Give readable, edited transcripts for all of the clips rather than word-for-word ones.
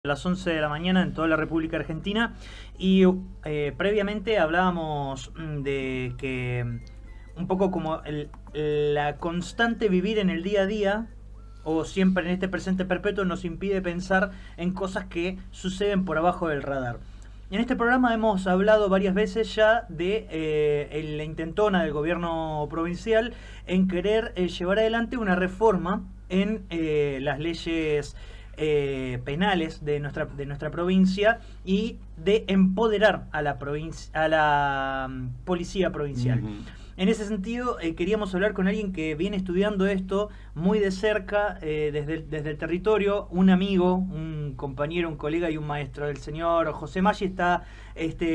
Las 11 de la mañana en toda la República Argentina y previamente hablábamos de que un poco como la constante vivir en el día a día o siempre en este presente perpetuo nos impide pensar en cosas que suceden por abajo del radar. En este programa hemos hablado varias veces ya de la intentona del gobierno provincial en querer llevar adelante una reforma en las leyes penales de nuestra provincia y de empoderar a la policía provincial. En ese sentido, queríamos hablar con alguien que viene estudiando esto muy de cerca, desde el territorio, un amigo, un compañero, un colega y un maestro. El señor José Maggi está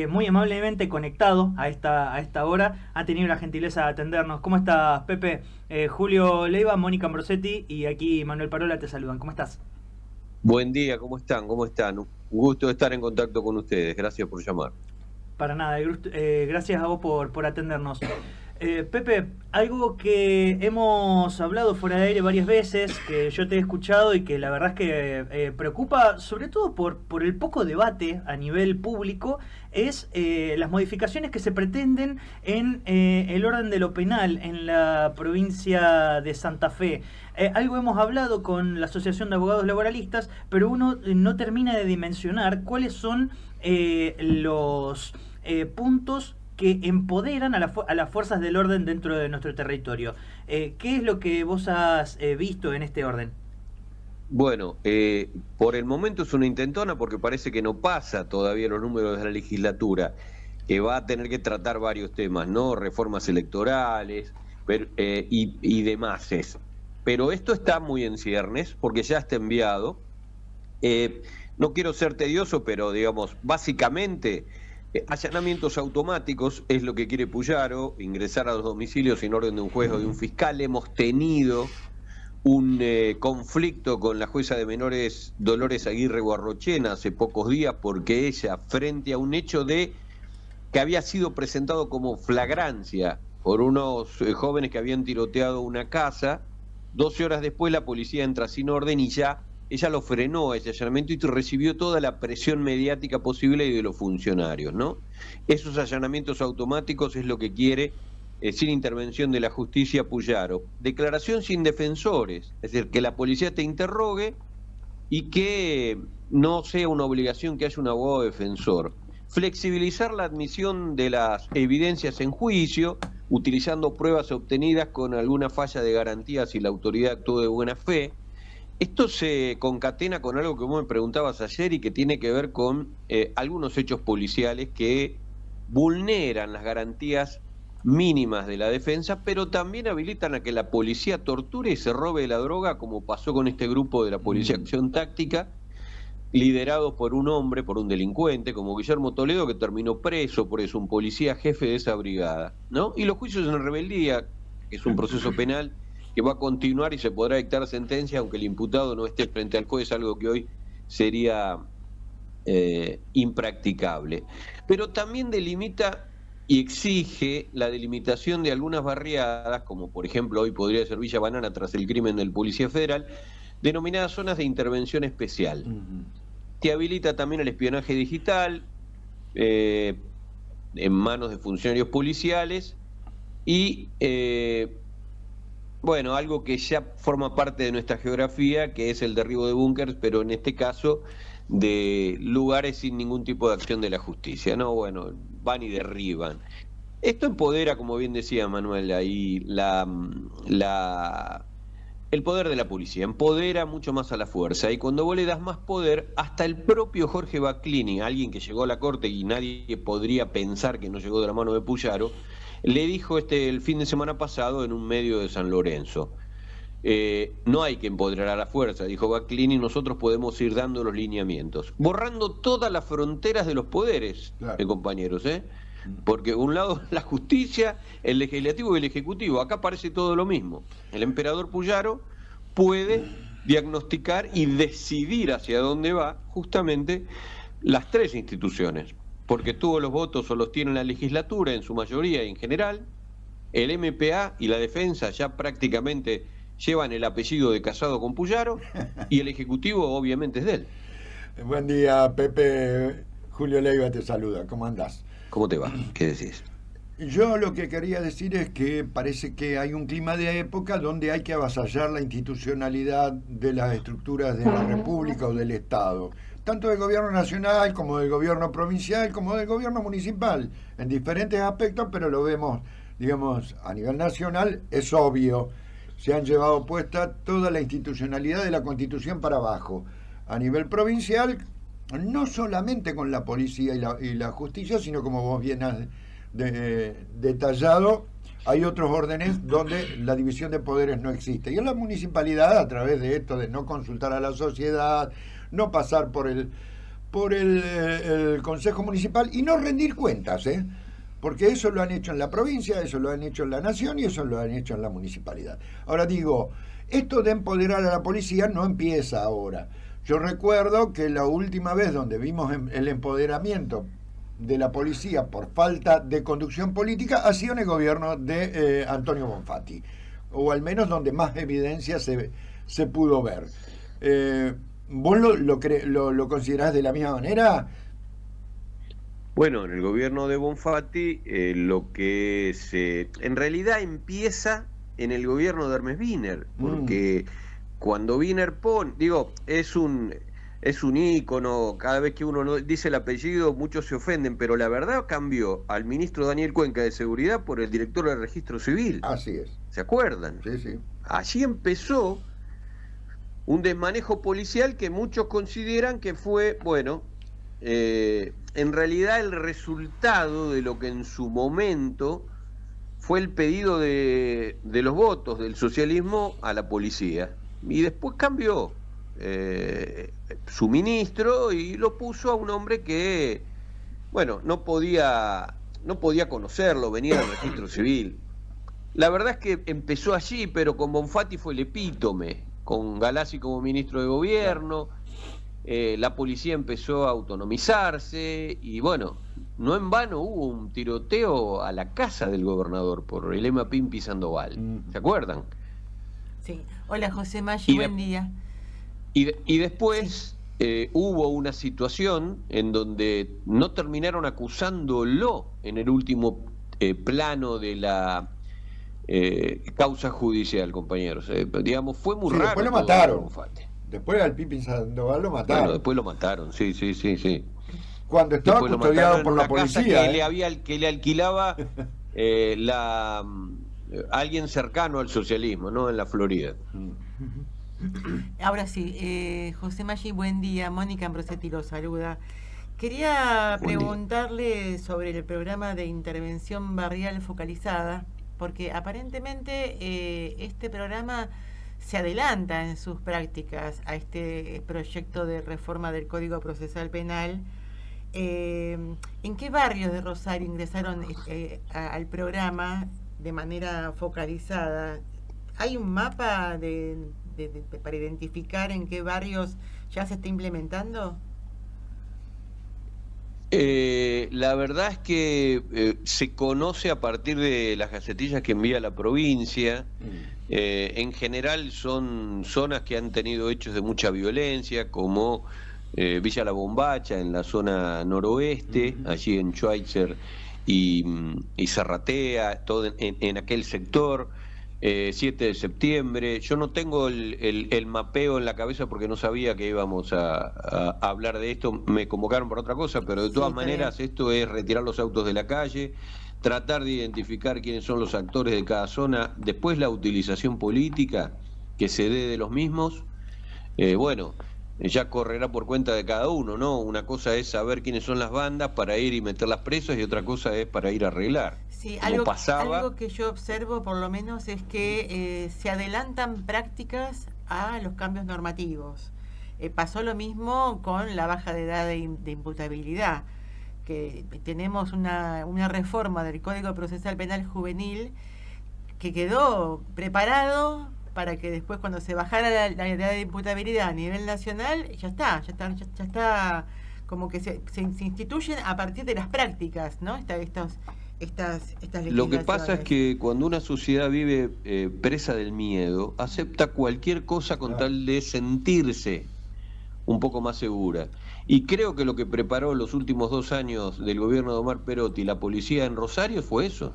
muy amablemente conectado a esta hora. Ha tenido la gentileza de atendernos. ¿Cómo estás, Pepe? Julio Leiva, Mónica Ambrosetti y aquí Manuel Parola te saludan. ¿Cómo estás? Buen día, ¿cómo están? ¿Cómo están? Un gusto de estar en contacto con ustedes. Gracias por llamar. Para nada, gracias a vos por atendernos. Pepe, algo que hemos hablado fuera de aire varias veces, que yo te he escuchado y que la verdad es que preocupa, sobre todo por el poco debate a nivel público, es las modificaciones que se pretenden en el orden de lo penal en la provincia de Santa Fe. Algo hemos hablado con la Asociación de Abogados Laboralistas, pero uno no termina de dimensionar cuáles son los puntos que empoderan a las fuerzas del orden dentro de nuestro territorio. ¿Qué es lo que vos has visto en este orden? Bueno, por el momento es una intentona porque parece que no pasa todavía los números de la legislatura, que va a tener que tratar varios temas, ¿no? Reformas electorales y demás. Pero esto está muy en ciernes porque ya está enviado. No quiero ser tedioso, pero digamos, básicamente allanamientos automáticos es lo que quiere Puyaro, ingresar a los domicilios sin orden de un juez o de un fiscal. Hemos tenido un conflicto con la jueza de menores Dolores Aguirre Guarrochena hace pocos días porque ella, frente a un hecho que había sido presentado como flagrancia por unos jóvenes que habían tiroteado una casa, 12 horas después la policía entra sin orden y ya ella lo frenó ese allanamiento y recibió toda la presión mediática posible y de los funcionarios, ¿no? Esos allanamientos automáticos es lo que quiere, sin intervención de la justicia, Puyaro. Declaración sin defensores, es decir, que la policía te interrogue y que no sea una obligación que haya un abogado defensor. Flexibilizar la admisión de las evidencias en juicio, utilizando pruebas obtenidas con alguna falla de garantía si la autoridad actuó de buena fe. Esto se concatena con algo que vos me preguntabas ayer y que tiene que ver con algunos hechos policiales que vulneran las garantías mínimas de la defensa, pero también habilitan a que la policía torture y se robe la droga, como pasó con este grupo de la Policía Acción Táctica, liderado por un hombre, por un delincuente, como Guillermo Toledo, que terminó preso por eso, un policía jefe de esa brigada, ¿no? Y los juicios en rebeldía, que es un proceso penal que va a continuar y se podrá dictar sentencia aunque el imputado no esté frente al juez, algo que hoy sería impracticable. Pero también delimita y exige la delimitación de algunas barriadas, como por ejemplo hoy podría ser Villa Banana tras el crimen del policía federal, denominadas zonas de intervención especial. Te habilita también el espionaje digital en manos de funcionarios policiales y bueno, algo que ya forma parte de nuestra geografía, que es el derribo de búnkers, pero en este caso de lugares sin ningún tipo de acción de la justicia, ¿no? Bueno, van y derriban. Esto empodera, como bien decía Manuel, ahí el poder de la policía, empodera mucho más a la fuerza, y cuando vos le das más poder, hasta el propio Jorge Baclini, alguien que llegó a la corte y nadie podría pensar que no llegó de la mano de Puyaro, le dijo el fin de semana pasado en un medio de San Lorenzo, no hay que empoderar a la fuerza, dijo Baclini, nosotros podemos ir dando los lineamientos, borrando todas las fronteras de los poderes, claro. Compañeros, porque un lado la justicia, el legislativo y el ejecutivo, acá parece todo lo mismo. El emperador Puyaro puede diagnosticar y decidir hacia dónde va justamente las tres instituciones, porque todos los votos o los tiene la legislatura en su mayoría y en general, el MPA y la defensa ya prácticamente llevan el apellido de Casado con Puyaro y el ejecutivo obviamente es de él. Buen día, Pepe. Julio Leiva te saluda. ¿Cómo andás? ¿Cómo te va? ¿Qué decís? Yo lo que quería decir es que parece que hay un clima de época donde hay que avasallar la institucionalidad de las estructuras de la República o del Estado, tanto del gobierno nacional como del gobierno provincial como del gobierno municipal, en diferentes aspectos, pero lo vemos, digamos, a nivel nacional, es obvio. Se han llevado puesta toda la institucionalidad de la Constitución para abajo. A nivel provincial, no solamente con la policía y la justicia, sino como vos bien has detallado, hay otros órdenes donde la división de poderes no existe. Y en la municipalidad, a través de esto de no consultar a la sociedad, no pasar por el Consejo Municipal y no rendir cuentas, porque eso lo han hecho en la provincia, eso lo han hecho en la nación y eso lo han hecho en la municipalidad. Ahora digo, esto de empoderar a la policía no empieza ahora. Yo recuerdo que la última vez donde vimos el empoderamiento de la policía por falta de conducción política ha sido en el gobierno de Antonio Bonfatti, o al menos donde más evidencia se pudo ver. ¿Vos lo considerás de la misma manera? Bueno, en el gobierno de Bonfatti lo que en realidad empieza en el gobierno de Hermes Wiener, porque cuando Wiener es un ícono, cada vez que uno dice el apellido muchos se ofenden, pero la verdad cambió al ministro Daniel Cuenca de Seguridad por el director del Registro Civil. Así es. ¿Se acuerdan? Sí, sí. Allí empezó un desmanejo policial que muchos consideran que fue, en realidad el resultado de lo que en su momento fue el pedido de los votos del socialismo a la policía. Y después cambió su ministro y lo puso a un hombre que, no podía conocerlo, venía del Registro Civil. La verdad es que empezó allí, pero con Bonfatti fue el epítome, con Galassi como ministro de gobierno, la policía empezó a autonomizarse y no en vano hubo un tiroteo a la casa del gobernador por el Lema Pimpi Sandoval. ¿Se acuerdan? Sí. Hola José Maggi, buen día. Y después hubo una situación en donde no terminaron acusándolo en el último plano de la causa judicial, compañeros. Fue muy raro. Después lo mataron. Después al Pimpi Sandoval lo mataron. Bueno, después lo mataron, sí. Cuando estaba después custodiado por la casa policía. Que le alquilaba alguien cercano al socialismo, ¿no? En la Florida. Ahora sí, José Maggi, buen día. Mónica Ambrosetti lo saluda. Quería preguntarle sobre el programa de intervención barrial focalizada, porque aparentemente este programa se adelanta en sus prácticas a este proyecto de reforma del Código Procesal Penal. ¿En qué barrios de Rosario ingresaron al programa de manera focalizada? ¿Hay un mapa para identificar en qué barrios ya se está implementando? La verdad es que se conoce a partir de las gacetillas que envía la provincia. En general son zonas que han tenido hechos de mucha violencia, como Villa La Bombacha en la zona noroeste, allí en Schweitzer y Zarratea, todo en aquel sector. 7 de septiembre, yo no tengo el mapeo en la cabeza porque no sabía que íbamos a hablar de esto, me convocaron por otra cosa, pero de todas maneras esto es retirar los autos de la calle, tratar de identificar quiénes son los actores de cada zona, después la utilización política que se dé de los mismos, ya correrá por cuenta de cada uno, ¿no? Una cosa es saber quiénes son las bandas para ir y meterlas presas y otra cosa es para ir a arreglar. Sí, algo que yo observo por lo menos es que se adelantan prácticas a los cambios normativos. Pasó lo mismo con la baja de edad de imputabilidad, que tenemos una reforma del Código Procesal Penal Juvenil que quedó preparado para que después cuando se bajara la edad de imputabilidad a nivel nacional, ya está como que se instituyen a partir de las prácticas, ¿no? Estas Lo que pasa es que cuando una sociedad vive presa del miedo, acepta cualquier cosa con tal de sentirse un poco más segura. Y creo que lo que preparó los últimos 2 años del gobierno de Omar Perotti la policía en Rosario fue eso.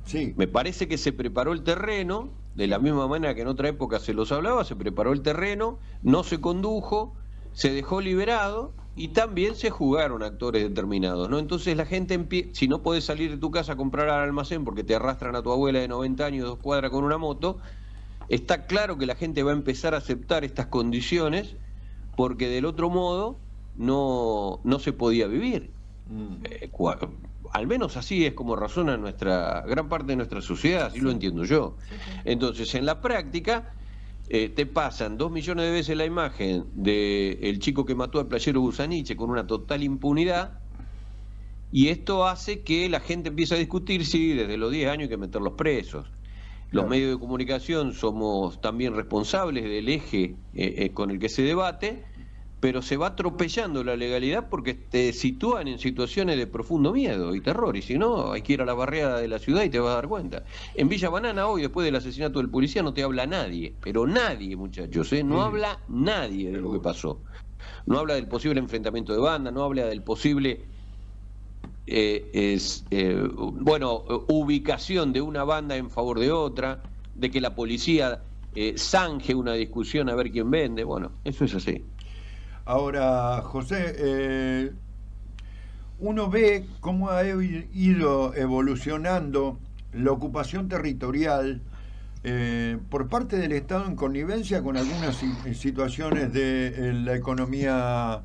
Sí. Me parece que se preparó el terreno, de la misma manera que en otra época se los hablaba, se preparó el terreno, no se condujo, se dejó liberado y también se jugaron actores determinados, ¿no? Entonces la gente, si no podés salir de tu casa a comprar al almacén porque te arrastran a tu abuela de 90 años 2 cuadras con una moto, está claro que la gente va a empezar a aceptar estas condiciones porque del otro modo no se podía vivir. Al menos así es como razona gran parte de nuestra sociedad, así lo entiendo yo. Entonces, en la práctica, te pasan 2 millones de veces la imagen del chico que mató al playero Busaniche con una total impunidad, y esto hace que la gente empiece a discutir si desde los 10 años hay que meterlos presos. Los medios de comunicación somos también responsables del eje con el que se debate, pero se va atropellando la legalidad porque te sitúan en situaciones de profundo miedo y terror, y si no, hay que ir a la barriada de la ciudad y te vas a dar cuenta. En Villa Banana hoy, después del asesinato del policía, no te habla nadie, pero nadie, muchachos, no habla nadie de lo que pasó. No habla del posible enfrentamiento de banda, no habla del posible ubicación de una banda en favor de otra, de que la policía zanje una discusión a ver quién vende. Bueno, eso es así. Ahora, José, uno ve cómo ha ido evolucionando la ocupación territorial por parte del Estado en connivencia con algunas situaciones de la economía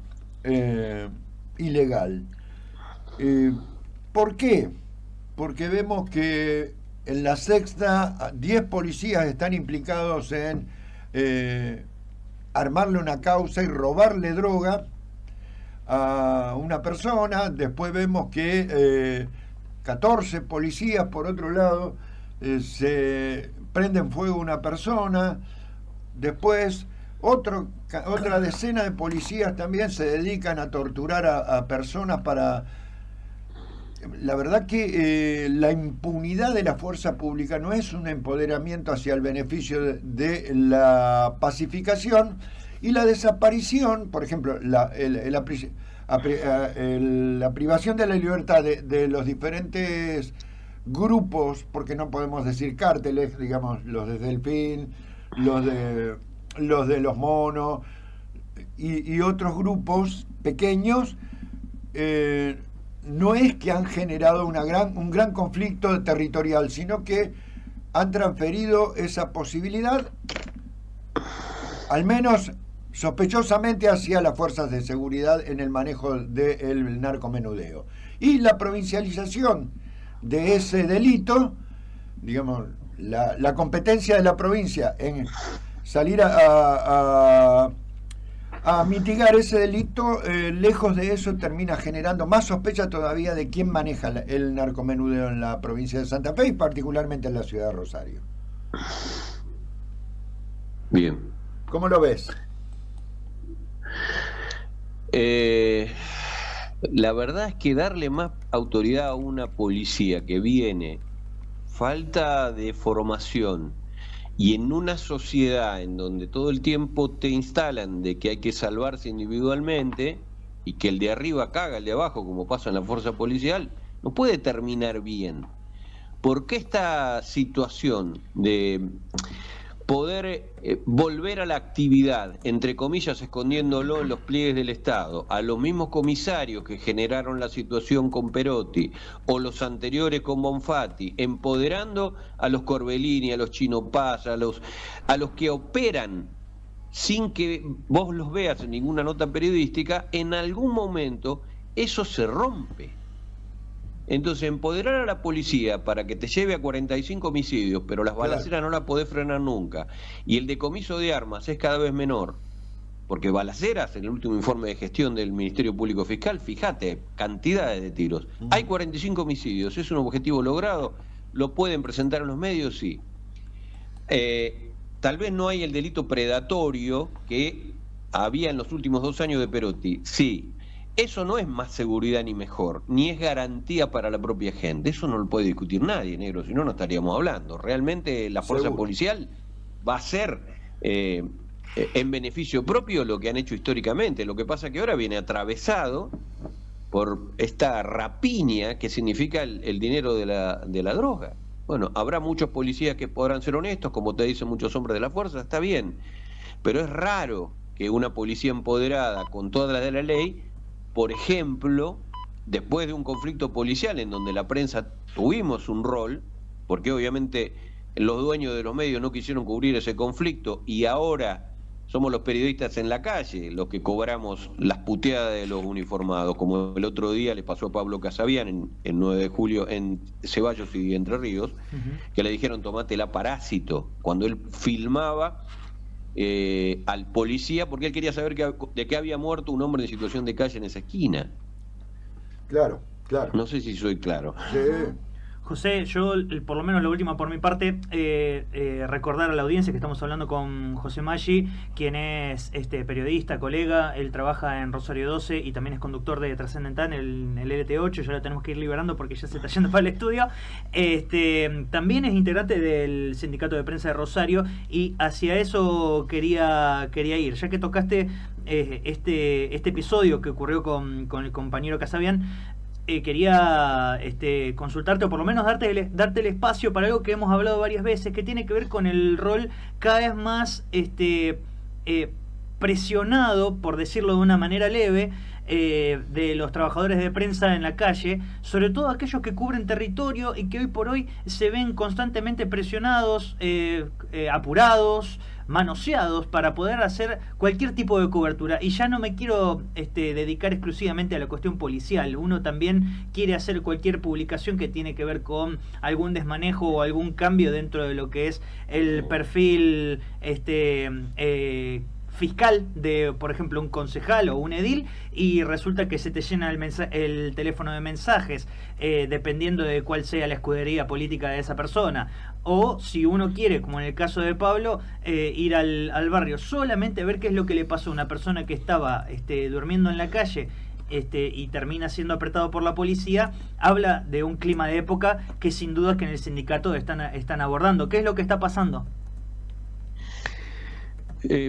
ilegal. ¿Por qué? Porque vemos que en la sexta 10 policías están implicados en armarle una causa y robarle droga a una persona. Después vemos que 14 policías, por otro lado, se prenden fuego a una persona. Después otra decena de policías también se dedican a torturar a personas para... La verdad que la impunidad de la fuerza pública no es un empoderamiento hacia el beneficio de la pacificación, y la desaparición, por ejemplo, la privación de la libertad de los diferentes grupos, porque no podemos decir cárteles, digamos, los de Delfín, los de los monos y otros grupos pequeños, no es que han generado un gran conflicto territorial, sino que han transferido esa posibilidad, al menos sospechosamente, hacia las fuerzas de seguridad en el manejo del narcomenudeo. Y la provincialización de ese delito, digamos, la competencia de la provincia en salir a mitigar ese delito, lejos de eso, termina generando más sospecha todavía de quién maneja el narcomenudeo en la provincia de Santa Fe y particularmente en la ciudad de Rosario. Bien. ¿Cómo lo ves? La verdad es que darle más autoridad a una policía que viene, falta de formación, y en una sociedad en donde todo el tiempo te instalan de que hay que salvarse individualmente y que el de arriba caga al de abajo, como pasa en la fuerza policial, no puede terminar bien. ¿Por qué esta situación de poder volver a la actividad, entre comillas, escondiéndolo en los pliegues del Estado, a los mismos comisarios que generaron la situación con Perotti o los anteriores con Bonfatti, empoderando a los Corbellini, a los Chino Paz, a los que operan sin que vos los veas en ninguna nota periodística? En algún momento eso se rompe. Entonces, empoderar a la policía para que te lleve a 45 homicidios, pero las balaceras no las podés frenar nunca, y el decomiso de armas es cada vez menor, porque balaceras, en el último informe de gestión del Ministerio Público Fiscal, fíjate, cantidades de tiros. Hay 45 homicidios, ¿es un objetivo logrado? ¿Lo pueden presentar en los medios? Sí. Tal vez no hay el delito predatorio que había en los últimos 2 años de Perotti, sí. Eso no es más seguridad ni mejor, ni es garantía para la propia gente. Eso no lo puede discutir nadie, negro, si no, no estaríamos hablando. Realmente la fuerza policial va a ser en beneficio propio lo que han hecho históricamente. Lo que pasa que ahora viene atravesado por esta rapiña que significa el dinero de la droga. Bueno, habrá muchos policías que podrán ser honestos, como te dicen muchos hombres de la fuerza, está bien, pero es raro que una policía empoderada con todas las de la ley, por ejemplo, después de un conflicto policial en donde la prensa tuvimos un rol, porque obviamente los dueños de los medios no quisieron cubrir ese conflicto y ahora somos los periodistas en la calle los que cobramos las puteadas de los uniformados, como el otro día le pasó a Pablo Casabian en 9 de julio en Ceballos y Entre Ríos, que le dijeron tomate la parásito, cuando él filmaba al policía porque él quería saber de qué había muerto un hombre en situación de calle en esa esquina. Claro, claro. No sé si soy claro. Sí. José, yo por lo menos la última por mi parte, recordar a la audiencia que estamos hablando con José Maggi, quien es periodista, colega, él trabaja en Rosario 12 y también es conductor de Trascendental en el LT8, ya lo tenemos que ir liberando porque ya se está yendo para el estudio. También es integrante del Sindicato de Prensa de Rosario y hacia eso quería ir, ya que tocaste este episodio que ocurrió con el compañero Casabian. Quería consultarte o por lo menos darte el espacio para algo que hemos hablado varias veces, que tiene que ver con el rol cada vez más presionado, por decirlo de una manera leve, de los trabajadores de prensa en la calle, sobre todo aquellos que cubren territorio y que hoy por hoy se ven constantemente presionados, apurados, manoseados para poder hacer cualquier tipo de cobertura. Y ya no me quiero dedicar exclusivamente a la cuestión policial. Uno también quiere hacer cualquier publicación que tiene que ver con algún desmanejo o algún cambio dentro de lo que es el perfil fiscal de, por ejemplo, un concejal o un edil, y resulta que se te llena el teléfono de mensajes, dependiendo de cuál sea la escudería política de esa persona. O si uno quiere, como en el caso de Pablo, ir al barrio, solamente ver qué es lo que le pasó a una persona que estaba durmiendo en la calle y termina siendo apretado por la policía, habla de un clima de época que sin duda es que en el sindicato están abordando. ¿Qué es lo que está pasando?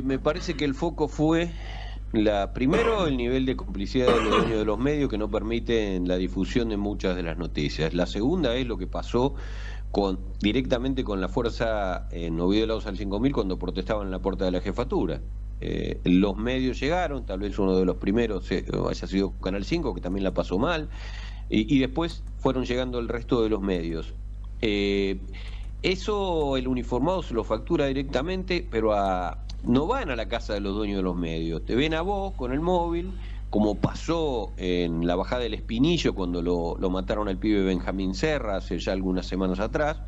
Me parece que el foco fue primero el nivel de complicidad de los dueños de los medios que no permiten la difusión de muchas de las noticias. La segunda es lo que pasó directamente con la fuerza en Oviedo Laos al 5000 cuando protestaban en la puerta de la jefatura. Los medios llegaron, tal vez uno de los primeros haya sido Canal 5, que también la pasó mal, y después fueron llegando el resto de los medios. Eso el uniformado se lo factura directamente, pero no van a la casa de los dueños de los medios, te ven a vos con el móvil, como pasó en la bajada del Espinillo cuando lo mataron al pibe Benjamín Serra hace ya algunas semanas atrás,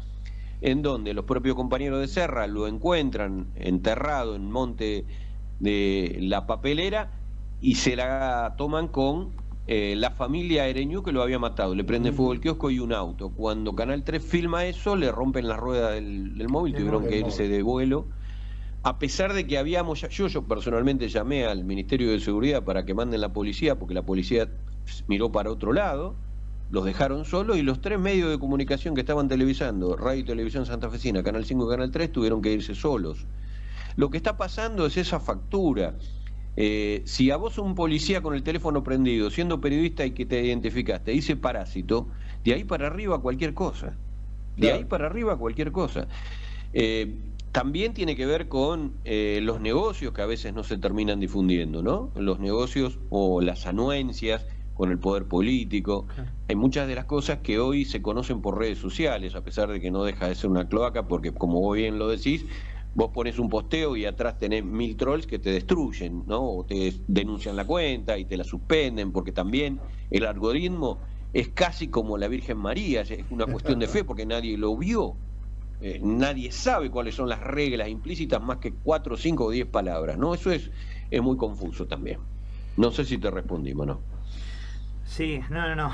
en donde los propios compañeros de Serra lo encuentran enterrado en Monte de la Papelera y se la toman con la familia Ereñú que lo había matado, le prende fuego el kiosco y un auto. Cuando Canal 3 filma eso, le rompen la rueda del móvil, tuvieron que irse de vuelo. A pesar de que yo personalmente llamé al Ministerio de Seguridad para que manden la policía, porque la policía miró para otro lado, los dejaron solos y los 3 medios de comunicación que estaban televisando, Radio y Televisión Santafesina, Canal 5 y Canal 3, tuvieron que irse solos. Lo que está pasando es esa factura. Si a vos un policía con el teléfono prendido, siendo periodista y que te identificaste, dice parásito, de ahí para arriba cualquier cosa. De ahí para arriba cualquier cosa. También tiene que ver con los negocios que a veces no se terminan difundiendo, ¿no? Los negocios o las anuencias con el poder político. Hay muchas de las cosas que hoy se conocen por redes sociales, a pesar de que no deja de ser una cloaca, porque como vos bien lo decís, vos pones un posteo y atrás tenés 1000 trolls que te destruyen, ¿no? O te denuncian la cuenta y te la suspenden, porque también el algoritmo es casi como la Virgen María, es una cuestión de fe, porque nadie lo vio. Nadie sabe cuáles son las reglas implícitas más que 4, 5 o 10 palabras, ¿no? Eso es muy confuso también. No sé si te respondimos, ¿no? Sí, no.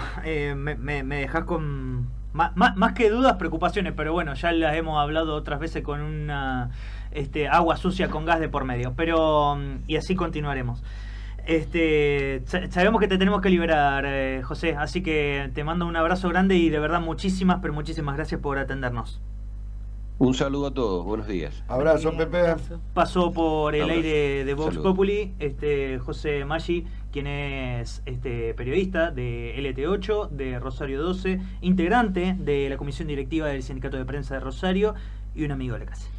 Me dejas con más que dudas, preocupaciones, pero bueno, ya las hemos hablado otras veces con una agua sucia con gas de por medio, pero y así continuaremos. Sabemos que te tenemos que liberar, José, así que te mando un abrazo grande y de verdad muchísimas, pero muchísimas gracias por atendernos. Un saludo a todos, buenos días. Abrazo, Pepe. Pasó por el Abrazo. aire de Vox Saludos. Populi José Maggi, quien es periodista de LT8, de Rosario 12, integrante de la comisión directiva del Sindicato de Prensa de Rosario y un amigo de la casa.